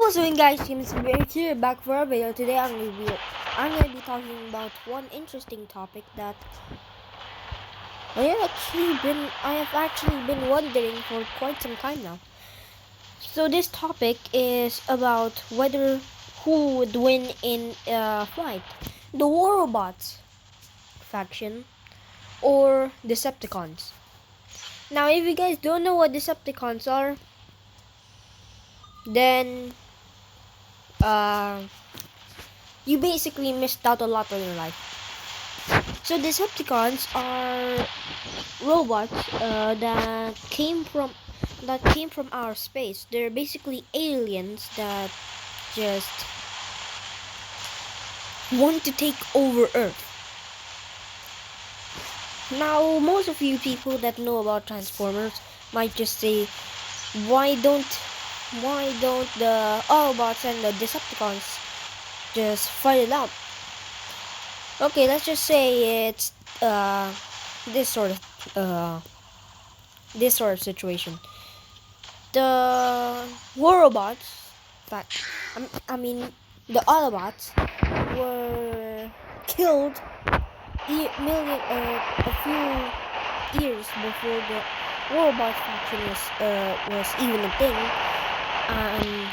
What's going, guys? James here back for a video. Today I'm gonna be talking about one interesting topic that I have actually been wondering for quite some time now. So this topic is about whether who would win in a fight, the War Robots faction or Decepticons. Now, if you guys don't know what Decepticons are, then you basically missed out a lot in your life. So Decepticons are robots that came from outer space. They're basically aliens that just want to take over Earth. Now, most of you people that know about Transformers might just say, why don't the Autobots and the Decepticons just fight it out? Okay, let's just say it's this sort of situation. The War Robots, the Autobots were killed a few years before the War Robots faction was even a thing, and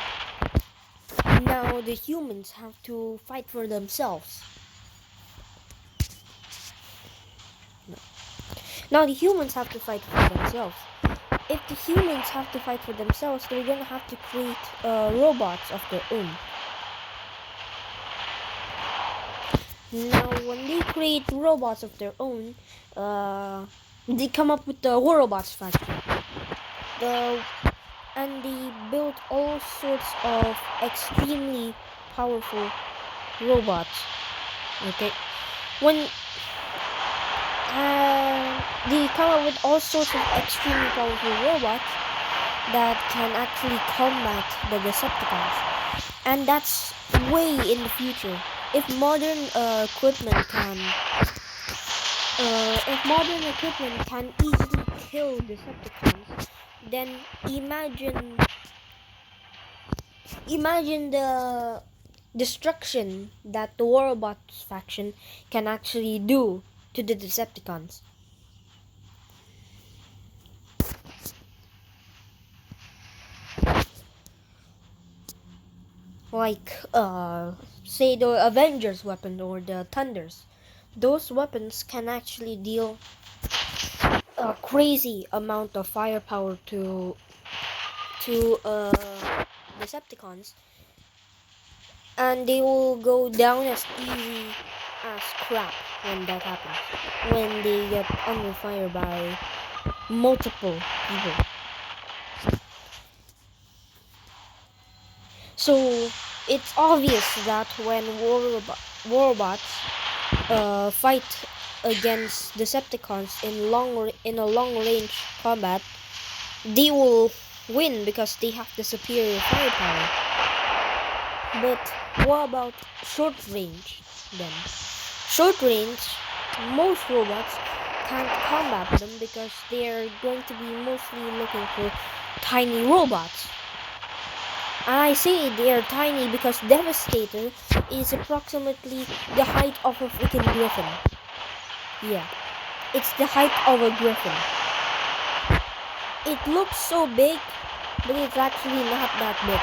now the humans have to fight for themselves. Now the humans have to fight for themselves. If the humans have to fight for themselves, they're gonna have to create robots of their own. Now, when they create robots of their own, they come up with the War Robots faction. And they built all sorts of extremely powerful robots. Okay, when they come up with all sorts of extremely powerful robots that can actually combat the Decepticons, and that's way in the future. If modern equipment can easily kill Decepticons, then imagine the destruction that the War Robots faction can actually do to the Decepticons. Like, say the Avengers weapon or the Thunders. Those weapons can actually deal a crazy amount of firepower to Decepticons, and they will go down as easy as crap when that happens. When they get under fire by multiple people. So it's obvious that when War Robots fight against Decepticons in a long range combat, they will win because they have the superior firepower. But what about short range then? Short range, most robots can't combat them because they are going to be mostly looking for tiny robots. And I say they are tiny because Devastator is approximately the height of a freaking griffin. Yeah, it's the height of a griffin. It looks so big, but it's actually not that big.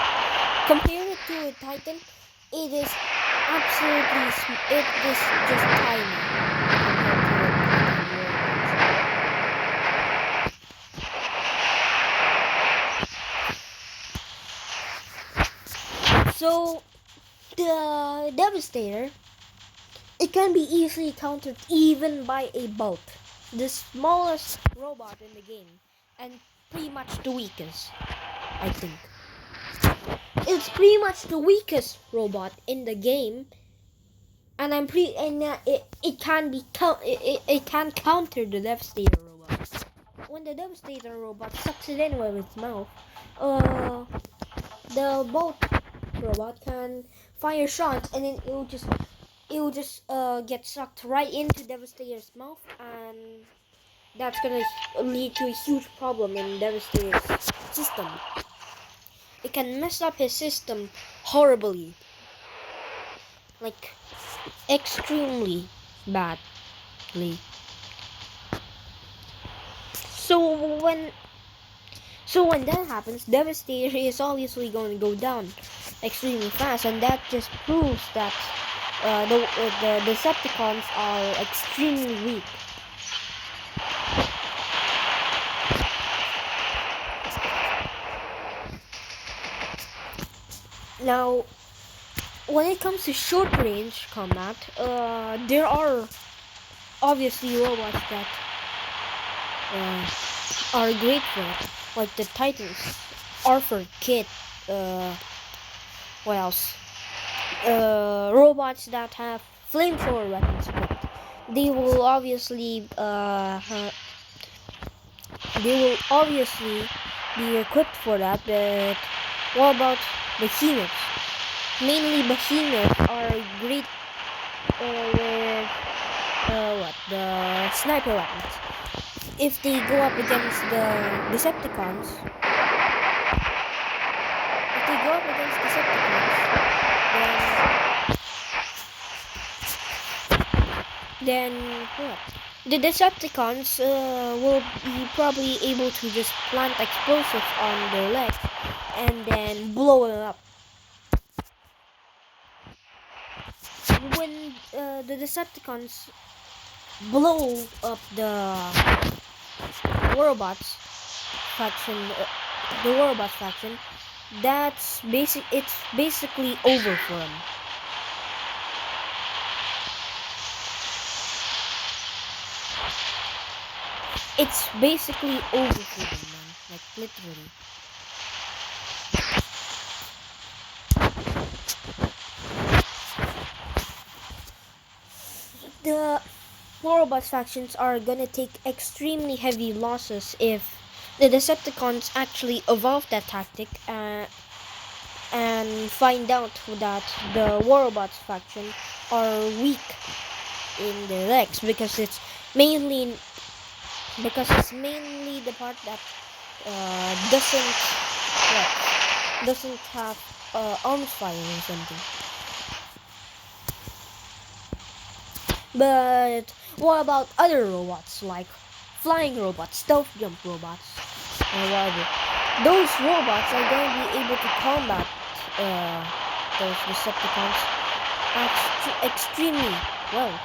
Compare it to a Titan, it is just tiny. So, the Devastator, it can be easily countered even by a bolt. The smallest robot in the game, and pretty much the weakest, I think. It's pretty much the weakest robot in the game, and it can counter the Devastator robot. When the Devastator robot sucks it in with its mouth, the bolt robot can fire shots, and then it will just get sucked right into Devastator's mouth, and that's gonna lead to a huge problem in Devastator's system. It can mess up his system horribly, like extremely badly. So when when that happens, Devastator is obviously going to go down extremely fast, and that just proves that the Decepticons are extremely weak. Now, when it comes to short range combat, there are obviously robots that are great for it, like the Titans, Arthur, Kit, uh, what else? Robots that have flamethrower weapons equipped. They will obviously be equipped for that. But what about behemoths? Mainly behemoths are great with the sniper weapons. If they go up against the Decepticons, then what? The Decepticons will be probably able to just plant explosives on their legs and then blow them up. When the Decepticons blow up the Autobots faction, it's basically over for them. It's basically over for them, man. Like literally. The Autobots factions are gonna take extremely heavy losses if the Decepticons actually evolve that tactic and find out that the Autobots faction are weak in their legs because it's mainly the part that doesn't have arms fire or something. But what about other robots like flying robots, stealth jump robots, or whatever? Those robots are going to be able to combat those Decepticons extremely well.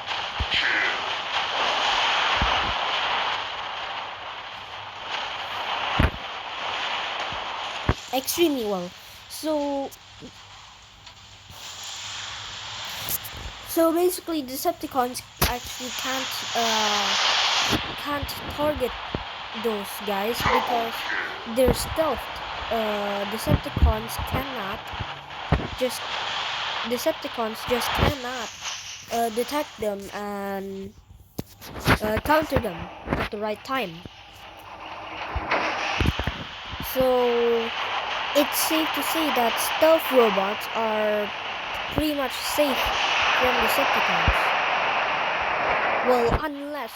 Extremely well. So basically, Decepticons actually can't target those guys because they're stealthed. Just Decepticons just cannot detect them and counter them at the right time. So it's safe to say that stealth robots are pretty much safe from Decepticons. Well, unless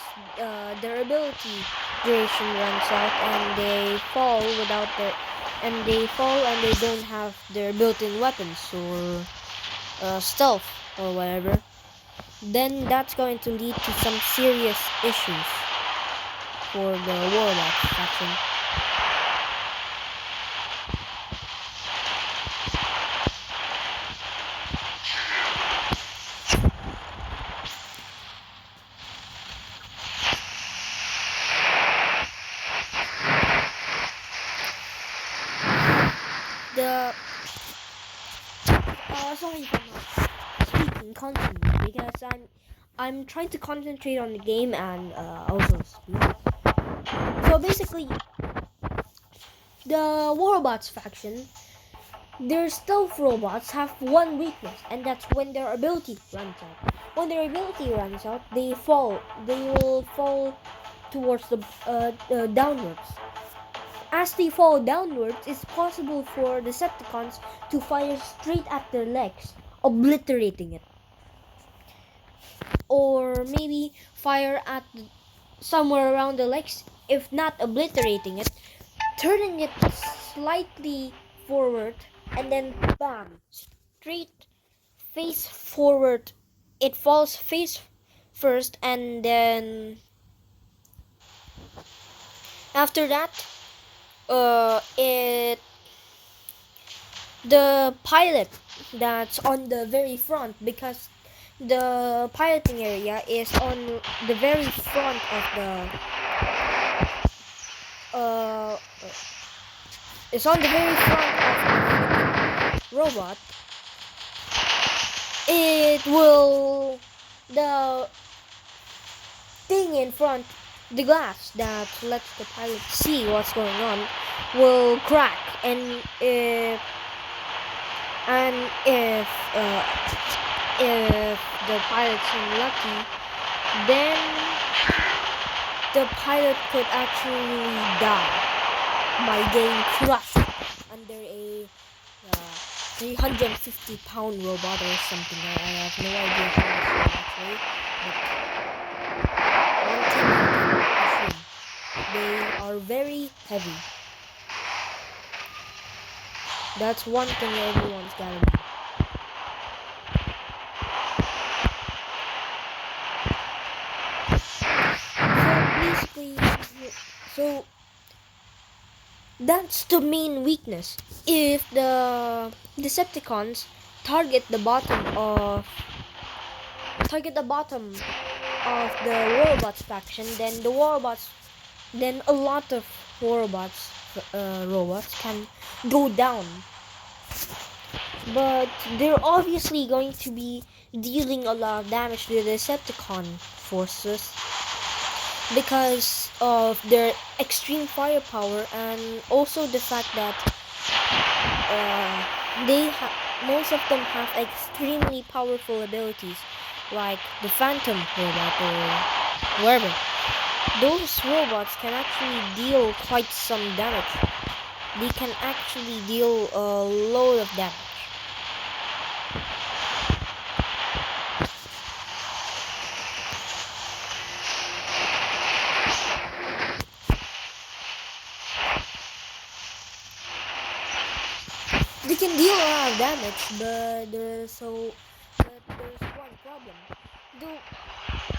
their ability duration runs out and they fall and they don't have their built-in weapons or stealth or whatever, then that's going to lead to some serious issues for the Warlock faction. Sorry for not speaking constantly because I'm trying to concentrate on the game and also speak. So basically, the Warbots faction, their stealth robots have one weakness, and that's when their ability runs out. When their ability runs out, they fall. They will fall towards the downwards. As they fall downwards, it's possible for Decepticons to fire straight at their legs, obliterating it. Or maybe fire at somewhere around the legs, if not obliterating it, turning it slightly forward, and then bam, straight face forward. It falls face first, and then after that, it the pilot that's on the very front, because the piloting area is on the very front of the uh it's on the very front of the robot. It will the thing in front, the glass that lets the pilot see what's going on, will crack, and if the pilot's unlucky, then the pilot could actually die by getting crushed under a 350-pound robot or something. I have no idea how much actually, but one thing you can assume, they are very heavy. That's one thing everyone's gotta know. So that's the main weakness. If the Decepticons target the bottom of the Warbots faction, then a lot of robots can go down. But they're obviously going to be dealing a lot of damage to the Decepticon forces because of their extreme firepower, and also the fact that most of them have extremely powerful abilities, like the Phantom robot or whatever. Those robots can actually deal quite some damage. They can actually deal a load of damage. They can deal a lot of damage, but there's one problem. The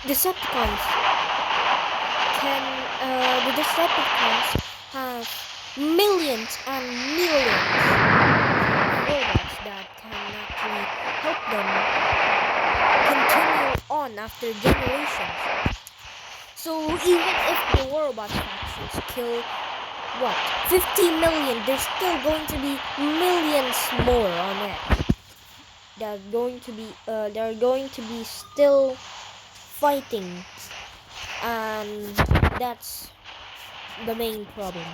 Decepticons have millions and millions of robots that can actually help them continue on after generations. So even if the Warbots factions kill 50 million, there's still going to be millions more on it. They're going to be still fighting, and that's the main problem.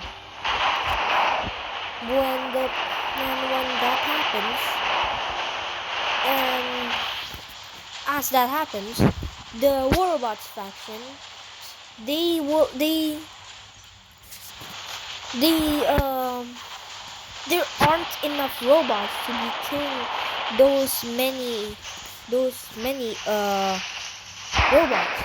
When that happens, and as that happens, the Warbots faction, there aren't enough robots to be killing those many robots.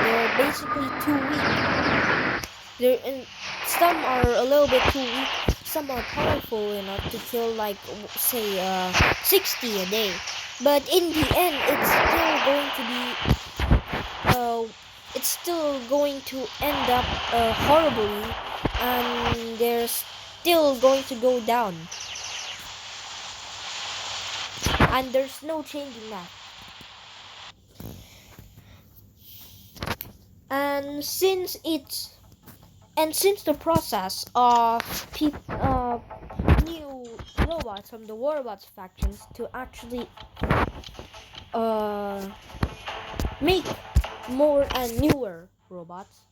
They're basically too weak. Some are a little bit too weak. Some are powerful enough to kill, like, say 60 a day. But in the end, it's still going to end up horribly, and they're still going to go down. And there's no changing that. And since the process of new robots from the Warbots factions to actually make more and newer robots,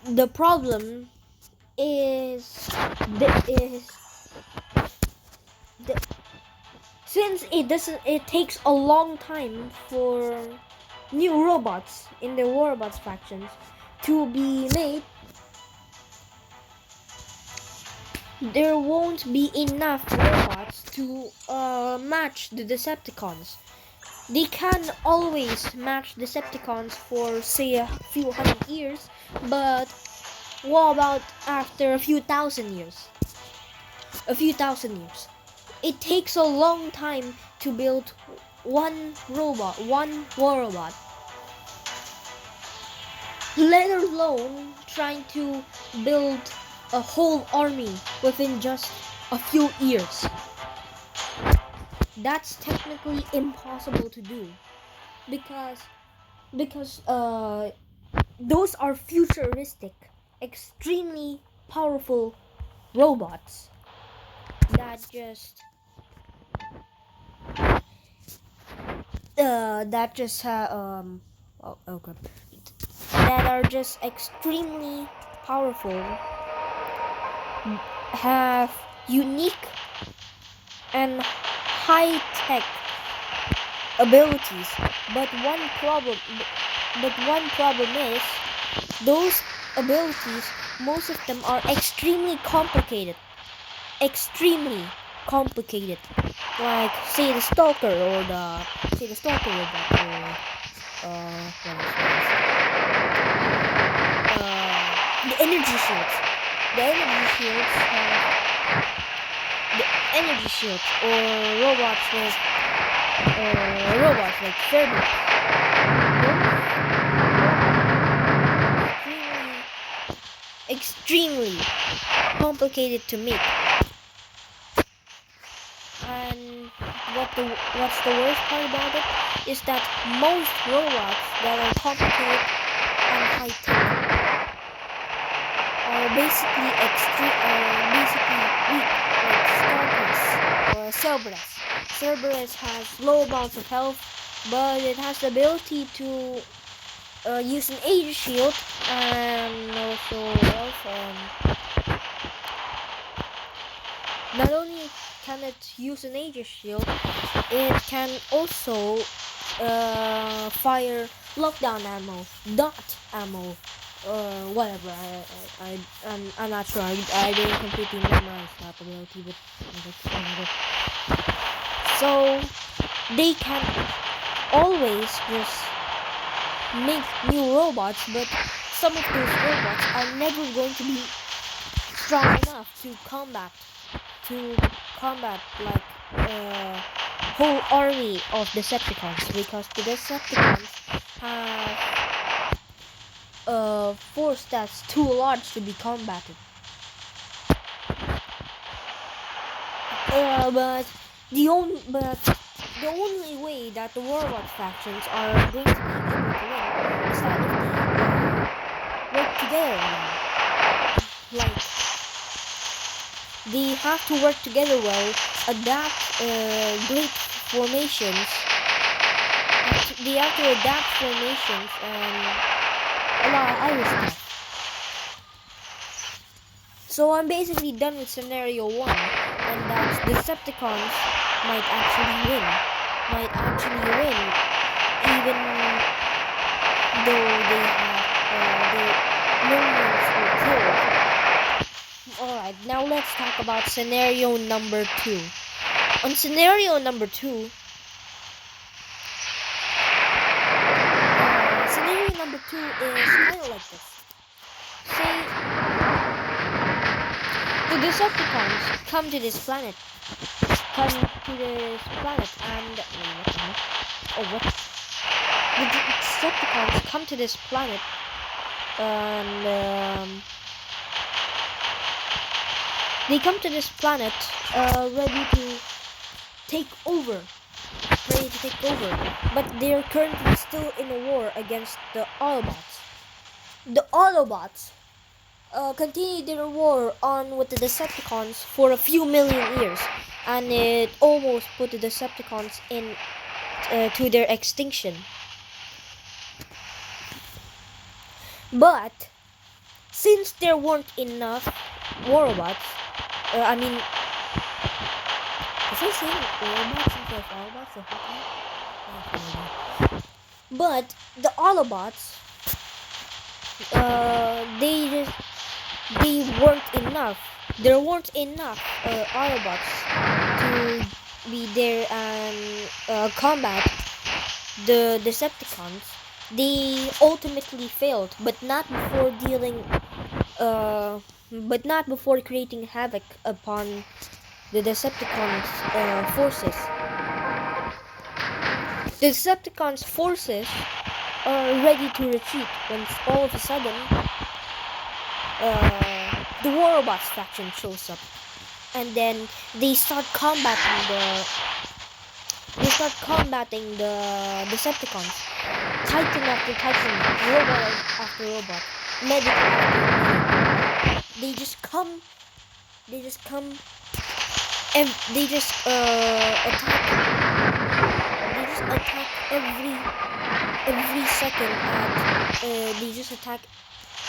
the problem is since it takes a long time for new robots in the Warbots factions to be made, there won't be enough robots to match the Decepticons. They can always match Decepticons for, say, a few hundred years, but What about after a few thousand years? A few thousand years. It takes a long time to build one robot, one war robot. Let alone trying to build a whole army within just a few years. That's technically impossible to do because those are futuristic, extremely powerful robots that just okay, that are just extremely powerful, have unique and high-tech abilities. But one problem is those abilities. Most of them are extremely complicated. Extremely complicated. Like say the stalker or the robot or what else? The energy shields. The energy shields have the energy shields or robots like Cerberus. Extremely complicated to make. And what's the worst part about it is that most robots that are complicated and high tech are basically weak, like Stalkers or Cerberus. Cerberus has low amounts of health, but it has the ability to use an Aegis shield, and also not only can it use an Aegis shield, it can also fire lockdown ammo, dot ammo, whatever. I'm not sure. I didn't completely memorize that ability, but whatever. So they can always just make new robots, but some of those robots are never going to be strong enough to combat like a whole army of Decepticons, because the Decepticons have a force that's too large to be combated. But the only way that the Warlord factions are going to be able to win is that if they work together. Like they have to work together well, adapt great formations. They have to adapt formations and a lot of other stuff. So I'm basically done with scenario 1, and that's Decepticons might actually win, even though they have their millions were killed. Alright, now let's talk about scenario number 2. On scenario number 2, scenario number 2 is kind of like this. Say the Decepticons come to this planet, and the Decepticons come to this planet, and they come to this planet ready to take over, but they're currently still in a war against the Autobots. The Autobots continue their war on with the Decepticons for a few million years, and it almost put the Decepticons in to their extinction. But since there weren't enough Autobots, was I saying Autobots instead of Autobots the whole time? But the Autobots, they weren't enough. There weren't enough Autobots to be there and combat the Decepticons. They ultimately failed, but not before dealing but not before creating havoc upon the Decepticons' forces. The Decepticons' forces are ready to retreat when all of a sudden the Warabots faction shows up, and then they start combating the Decepticons. Titan after Titan, robot after robot, medic after medic. They just come, and they just attack. They just attack every second, and they just attack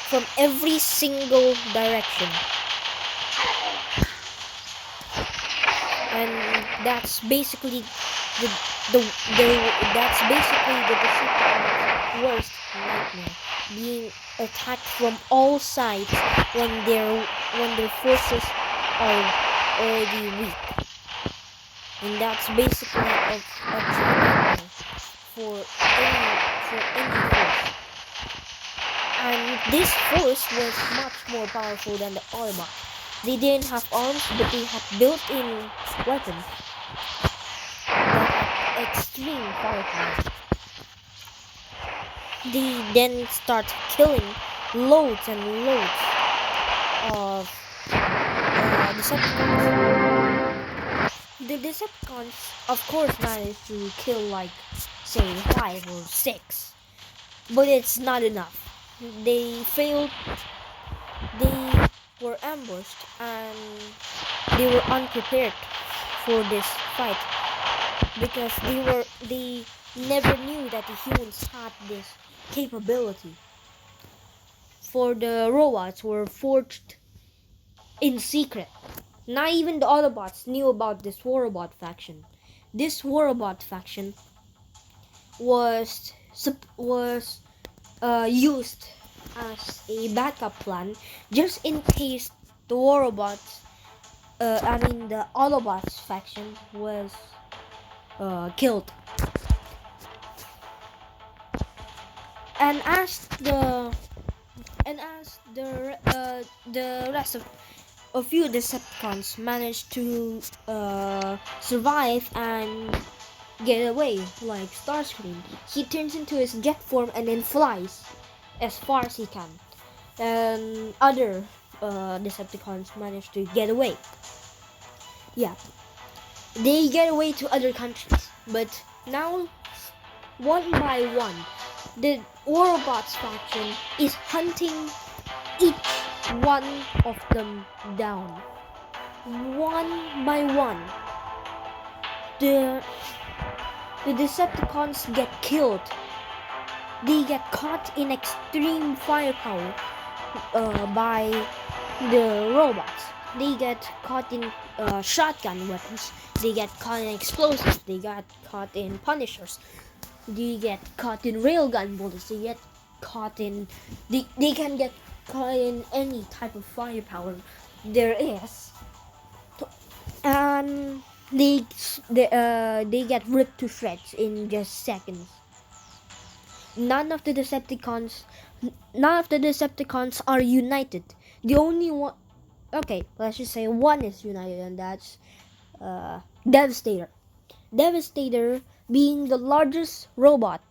from every single direction. And that's basically the Decepticons' worst nightmare, being attacked from all sides when their forces are already weak. And that's basically a true nightmare for any force. And this force was much more powerful than the Autobot. They didn't have arms, but they had built-in weapons that had extreme firepower. They then start killing loads and loads of Decepticons. The Decepticons, of course, managed to kill like, say, 5 or 6, but it's not enough. They failed. They were ambushed and they were unprepared for this fight because they never knew that the humans had this capability. For the robots were forged in secret. Not even the Autobots knew about this Warobot faction. This Warobot faction was used as a backup plan just in case the Autobots faction was killed. And as the rest of a few Decepticons managed to survive and get away, like Starscream, he turns into his jet form and then flies as far as he can. And other Decepticons managed to get away. Yeah, they get away to other countries, but now, one by one, the Autobots faction is hunting each one of them down. One by one, the Decepticons get killed. They get caught in extreme firepower by the robots. They get caught in shotgun weapons. They get caught in explosives. They get caught in punishers. They get caught in railgun bullets. They get caught in. They can get caught in any type of firepower there is, and they get ripped to shreds in just seconds. None of the Decepticons are united. The only one, okay, let's just say one is united, and that's Devastator. Devastator being the largest robot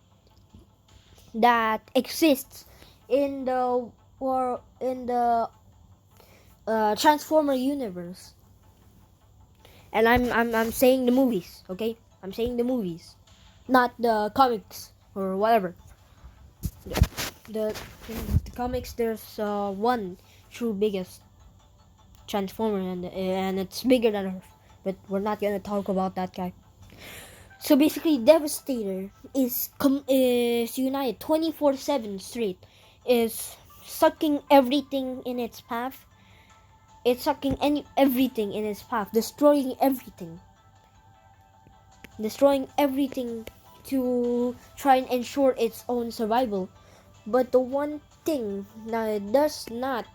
that exists in the Transformer universe. And I'm saying the movies, okay? I'm saying the movies, not the comics or whatever. The comics, there's one true biggest Transformer, and it's bigger than Earth. But we're not gonna talk about that guy. So basically, Devastator is united 24/7 straight, is sucking everything in its path. It's sucking everything in its path, destroying everything to try and ensure its own survival. But the one thing that it does not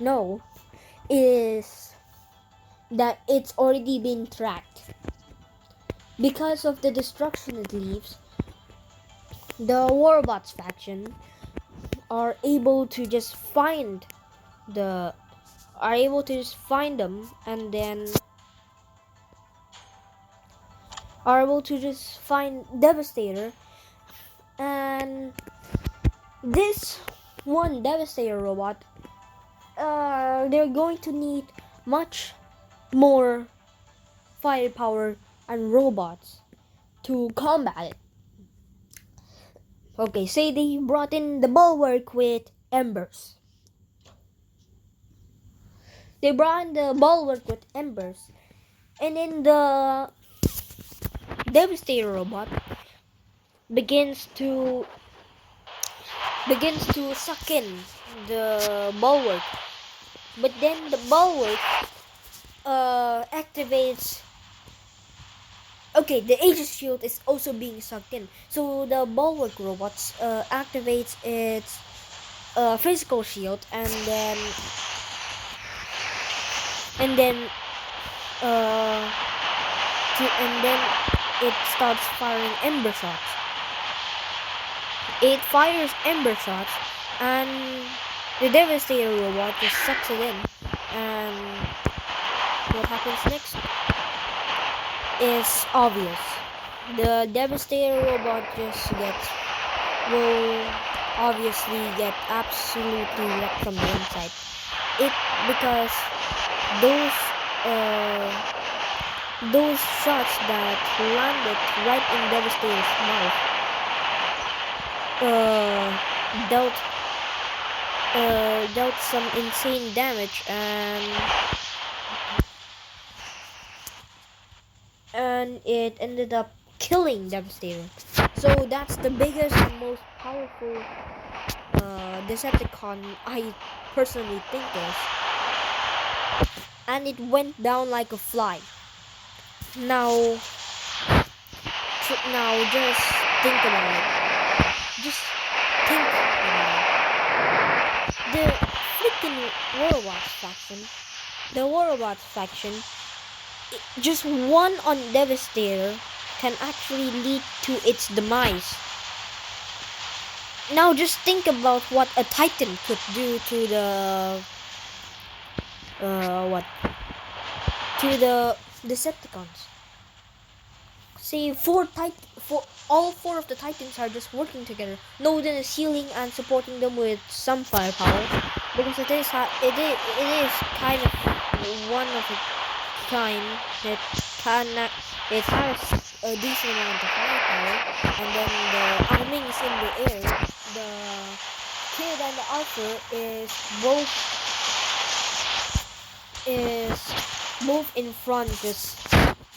know is that it's already been tracked. Because of the destruction it leaves, the Warbots faction are able to just find the are able to just find them, and then are able to just find Devastator. And this one Devastator robot, they're going to need much more firepower and robots to combat it. Okay, say they brought in the bulwark with embers. They brought in the bulwark with embers, and then the Devastator robot begins to suck in the bulwark. But then the bulwark activates. Okay, the Aegis shield is also being sucked in. So the bulwark robots activates its physical shield, and then uh, and then it starts firing ember shots. It fires ember shots, and the Devastator robot just sucks it in. And what happens next is obvious. The Devastator robot will obviously get absolutely wrecked from the inside. Because those shots that landed right in Devastator's mouth dealt some insane damage, and it ended up killing Devastator. So that's the biggest and most powerful Decepticon I personally think is, and it went down like a fly. Now just think about it. Just think about it. The freaking Warrobots faction, just one on Devastator can actually lead to its demise. Now just think about what a Titan could do to the Decepticons. Say all four of the Titans are just working together. Nodin is healing and supporting them with some firepower, because it is kind of one of a kind that it has a decent amount of firepower. And then the Arming is in the air. The Kid and the Arthur is both in front, just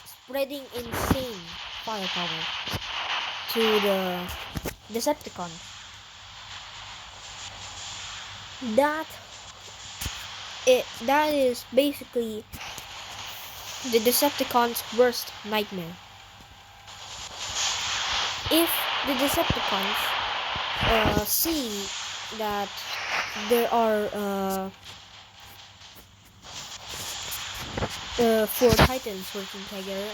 spreading insane firepower to the Decepticons. That is basically the Decepticons' worst nightmare. If the Decepticons see that there are 4 Titans working together,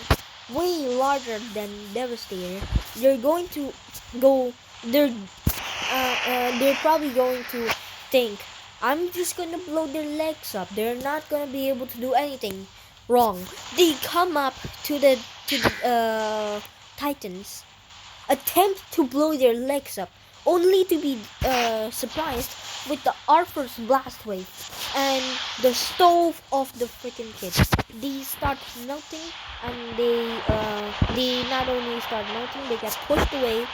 way larger than Devastator, they're probably going to think, I'm just gonna blow their legs up. They're not gonna be able to do anything wrong. They come up to the Titans, attempt to blow their legs up, only to be surprised with the Arthur's blast wave and the stove of the freaking Kid. They start melting, and they not only start melting, they get pushed away.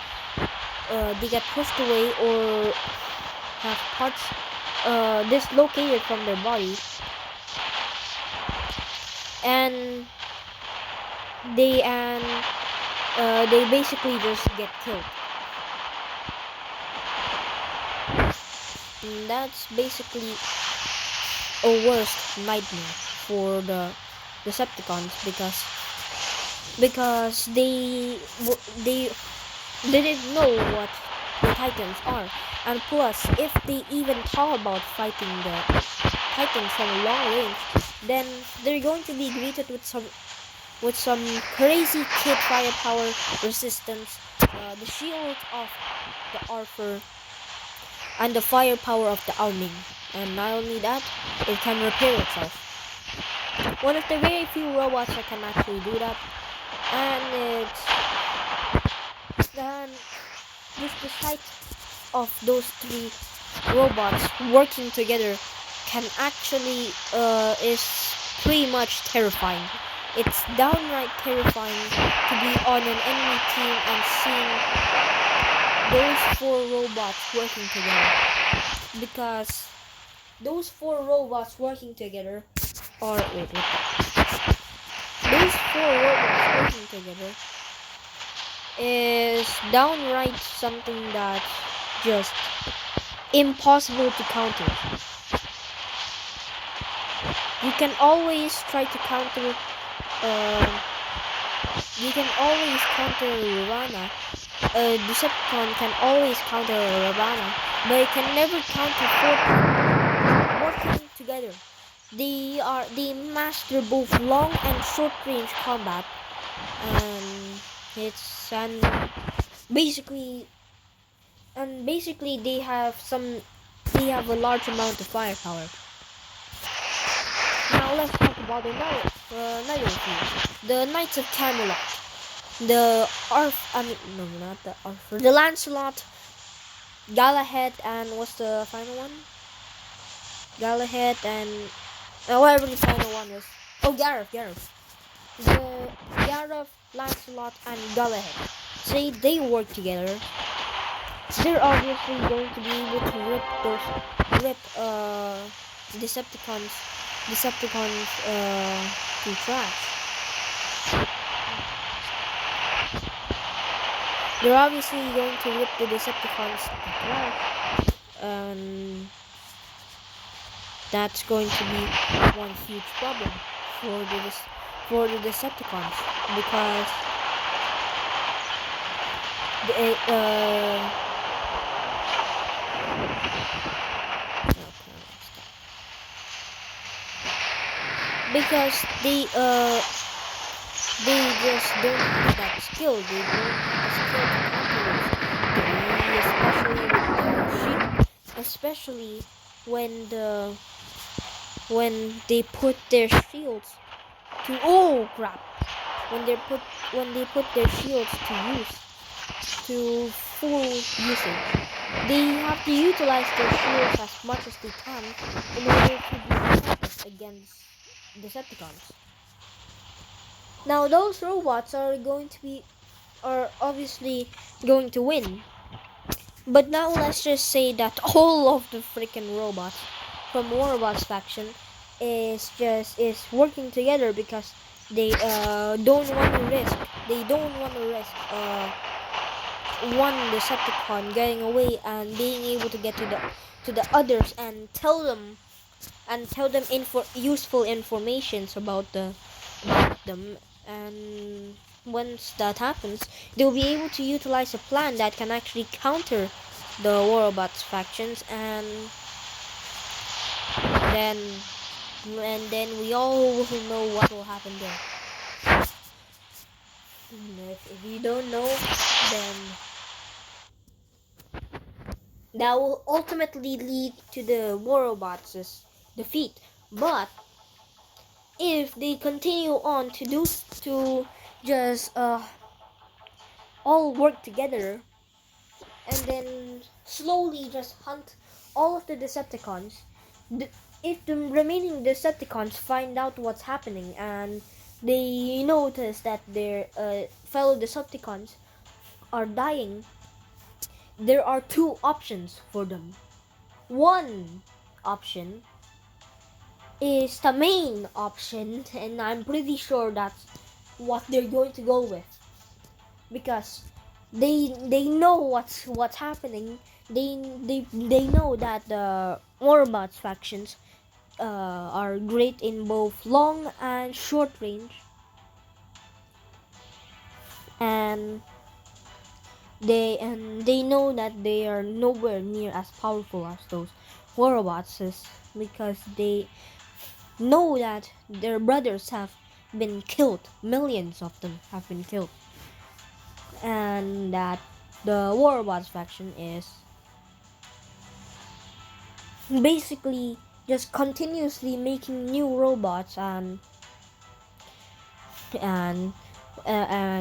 Or have parts dislocated from their body, and they basically just get killed. And that's basically a worst nightmare for the Decepticons, because they didn't know what the Titans are, and plus, if they even thought about fighting the Titans from a long range, then they're going to be greeted with some crazy Kid firepower resistance, the shield of the Arthur, and the firepower of the Arming. and not only that, it can repair itself. One of the very few robots that can actually do that, and then just the sight of those three robots working together can actually is pretty much terrifying. It's downright terrifying to be on an enemy team and seeing those four robots working together, because those four robots working together are those four robots working together is downright something that's just impossible to counter. You can always try to counter you can always counter Ravana. A Decepticon can always counter Ravana, but it can never counter four people working together. They master both long and short range combat, and it's basically they have a large amount of firepower. Now let's talk about another few. The Knights of Camelot. The Lancelot, Galahad, and what's the final one? Galahad and whatever the final one is. Oh, Gareth. The Gareth, Lancelot, and Galahad. Say they work together. They're obviously going to be able to rip Decepticons to trash. They're obviously going to rip the Decepticons to trash. That's going to be one huge problem for the Decepticons, because they just don't have that skill. They don't have the skill to counter it, especially when they put their shields to when they put their shields to full usage. They have to utilize their shields as much as they can in order to be effective against Decepticons. Now those robots are obviously going to win. But now let's just say that all of the freaking robots from Warbot's faction is working together because they don't want to risk one Decepticon getting away and being able to get to the others and tell them useful informations about them. And once that happens, they'll be able to utilize a plan that can actually counter the Warbot's factions, and then we all will know what will happen there. If you don't know, then that will ultimately lead to the Warbot's defeat. But if they continue on to just all work together and then slowly just hunt all of the Decepticons, if the remaining Decepticons find out what's happening and they notice that their fellow Decepticons are dying, there are two options for them. One option is the main option, and I'm pretty sure that's what they're going to go with, because they know what's happening. They know that the Warbot's factions are great in both long and short range, and they know that they are nowhere near as powerful as those Warbot's, because they know that their brothers have been killed. Millions of them have been killed, and that the Warbot's faction is basically just continuously making new robots and and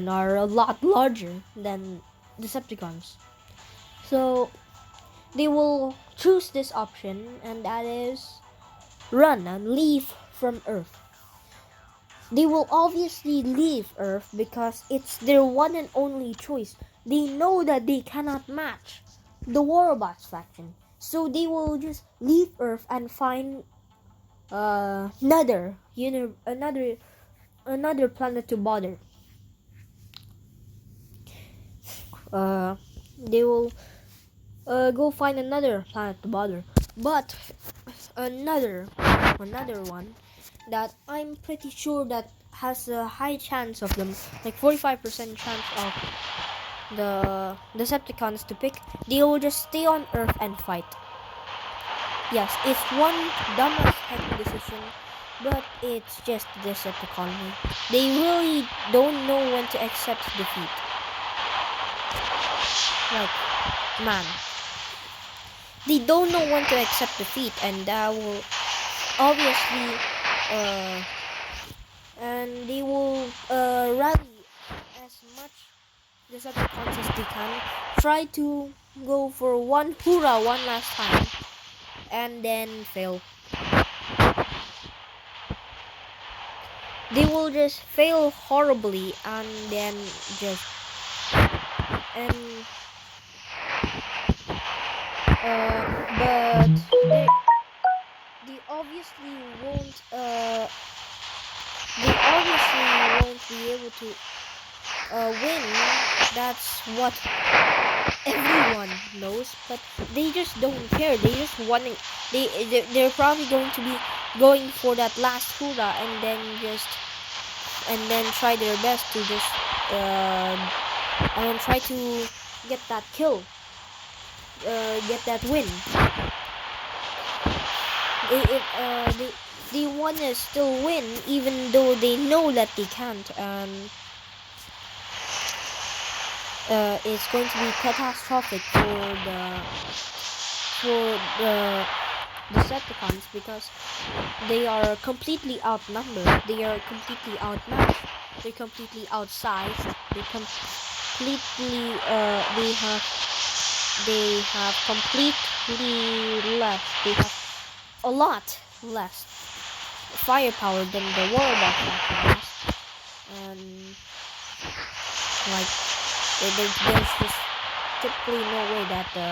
are a lot larger than Decepticons. So they will choose this option, and that is run and leave from Earth. They will obviously leave Earth because it's their one and only choice. They know that they cannot match the Warabots faction. So they will just leave Earth and find another planet to bother. Uh, they will go find another planet to bother. But another one that I'm pretty sure that has a high chance of them, like 45% chance of the Decepticons to pick, they will just stay on Earth and fight. Yes, it's one dumb as heck decision, but it's just the Decepticon way. They really don't know when to accept defeat. Like, man. They don't know when to accept defeat, and that will obviously and they will rally as much Decepticons as they can, try to go for one hoorah one last time, and then fail. They will just fail horribly, and then just and but they obviously won't be able to win. That's what everyone knows, but they just don't care. They just want to, they're probably going to be going for that last hoorah and then try their best to just and then try to get that kill, get that win. They want to still win even though they know that they can't, and it's going to be catastrophic for the Decepticons because they are completely outnumbered, they are completely outmatched, they're completely outsized, they completely they have completely less, they have a lot less firepower than the Warlock faction has, and like there's just typically no way that the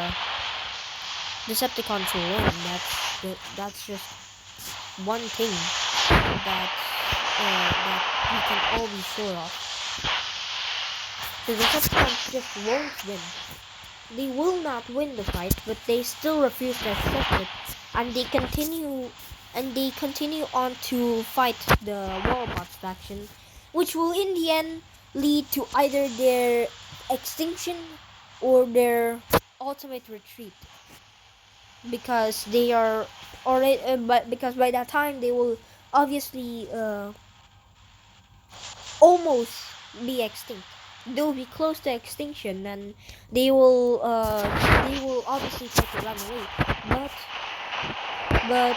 Decepticons will win. That's just one thing that we can all be sure of. The Decepticons just won't win. They will not win the fight, but they still refuse to accept it, and they continue on to fight the Warbots faction, which will in the end lead to either their extinction or their ultimate retreat, because they are already because by that time they will obviously almost be extinct. They'll be close to extinction, and they will obviously try to run away. But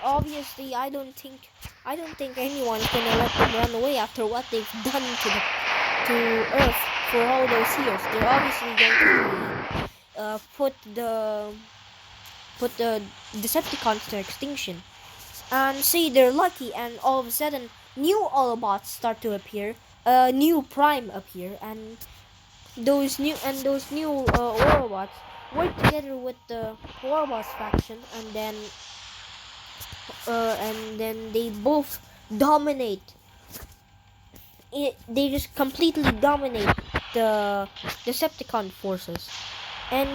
obviously I don't think anyone's gonna let them run away after what they've done to Earth for all those years. They're obviously going to put the Decepticons to extinction, and say they're lucky, and all of a sudden new Autobots start to appear, new Prime appear, and those new Autobots work together with the Autobots faction, and then they both dominate it. They just completely dominate the Decepticon forces, and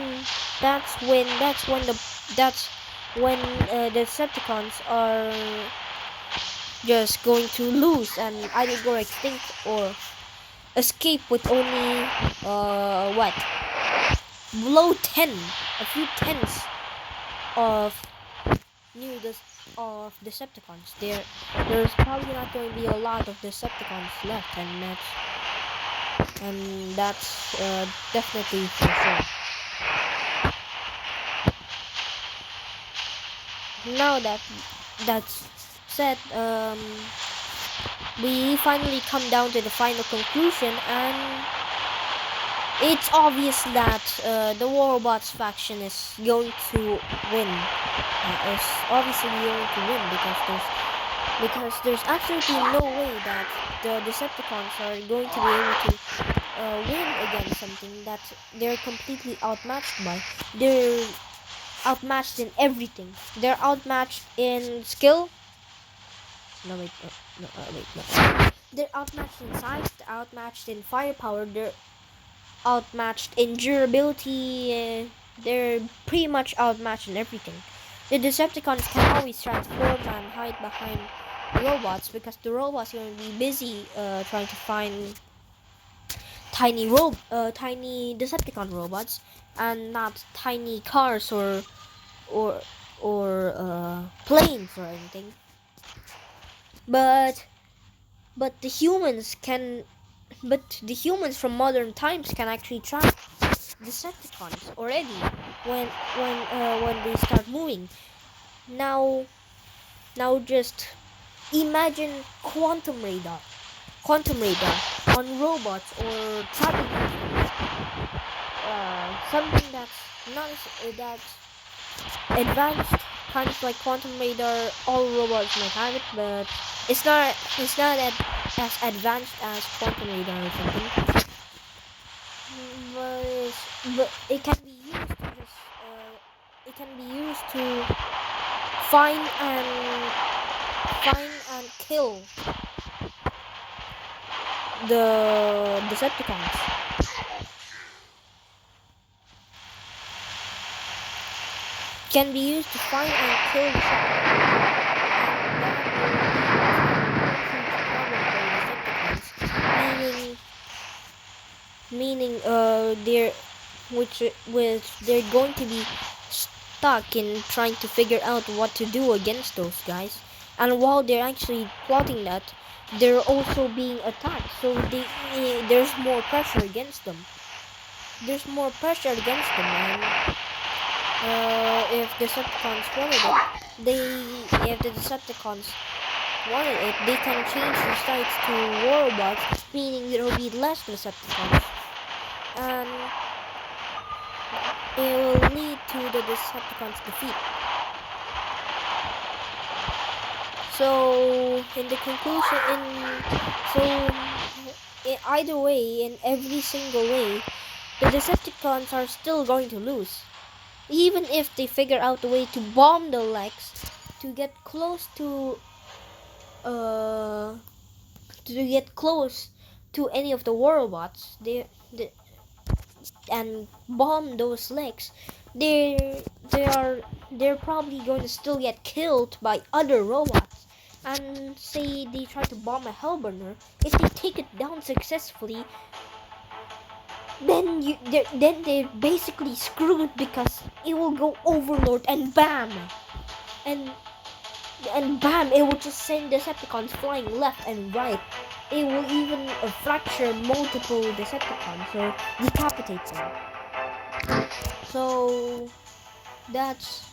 that's when the Decepticons are just going to lose and either go extinct or escape with only what, below 10, a few tenths of of Decepticons. There's probably not going to be a lot of Decepticons left, and that's definitely for sure. now that that's said, we finally come down to the final conclusion, and it's obvious that the Warbots faction is going to win. Is obviously going to win because there's absolutely no way that the Decepticons are going to be able to win against something that they're completely outmatched by. They're outmatched in everything. They're outmatched in skill. No wait, wait, no. They're outmatched in size. They're outmatched in firepower. They're outmatched in durability. They're pretty much outmatched in everything. The Decepticons can always transform and hide behind robots because the robots are going to be busy trying to find tiny Decepticon robots and not tiny cars or planes or anything. But the humans can, but the humans from modern times can actually track Decepticons already when they start moving. Now just imagine quantum radar on robots or tracking something that's not that advanced, kind of like quantum radar. All robots might have it, but it's not as advanced as quantum radar or something. But it can be used to just it can be used to find and kill the Decepticons. Can be used to find and kill Decepticons, and that will lead to a huge problem for Decepticons, meaning they're going to be stuck in trying to figure out what to do against those guys. And while they're actually plotting that, they're also being attacked, so there's more pressure against them. And if Decepticons wanted it, they can change their sites to Warbots, meaning there will be less Decepticons, and it will lead to the Decepticons' defeat. So, in the conclusion, either way, in every single way, the Decepticons are still going to lose. Even if they figure out a way to bomb the Lex to get close to any of the Warbots, and bomb those Lex, they're probably going to still get killed by other robots. And say they try to bomb a Hellburner, if they take it down successfully, then they're basically screwed because it will go Overlord and bam, and bam, it will just send Decepticons flying left and right. It will even fracture multiple Decepticons or decapitate them. So that's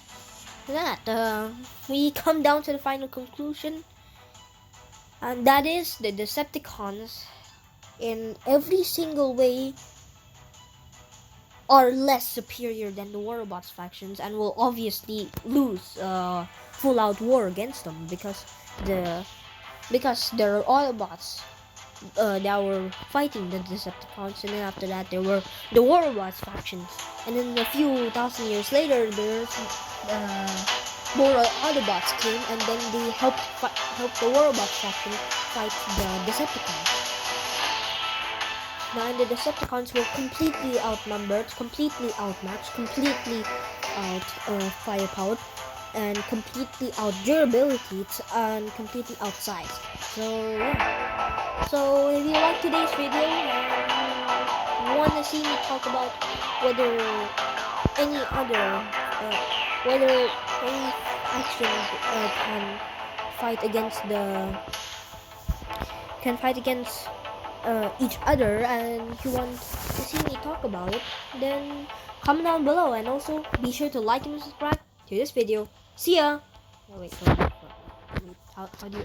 that. We come down to the final conclusion, and that is the Decepticons in every single way are less superior than the Warbots factions and will obviously lose full-out war against them because there are Autobots that were fighting the Decepticons, and then after that there were the Warbots factions, and then a few thousand years later there's more Autobots came, and then they helped the Warbots faction fight the Decepticons. Now, the Decepticons were completely outnumbered, completely outmatched, completely out firepowered, and completely out durability, and completely outsized. So yeah. So if you like today's video and want to see me talk about whether any action can fight against each other, and if you want to see me talk about it, then comment down below, and also be sure to like and subscribe to this video. See ya! Oh, wait, wait, wait, wait. How do you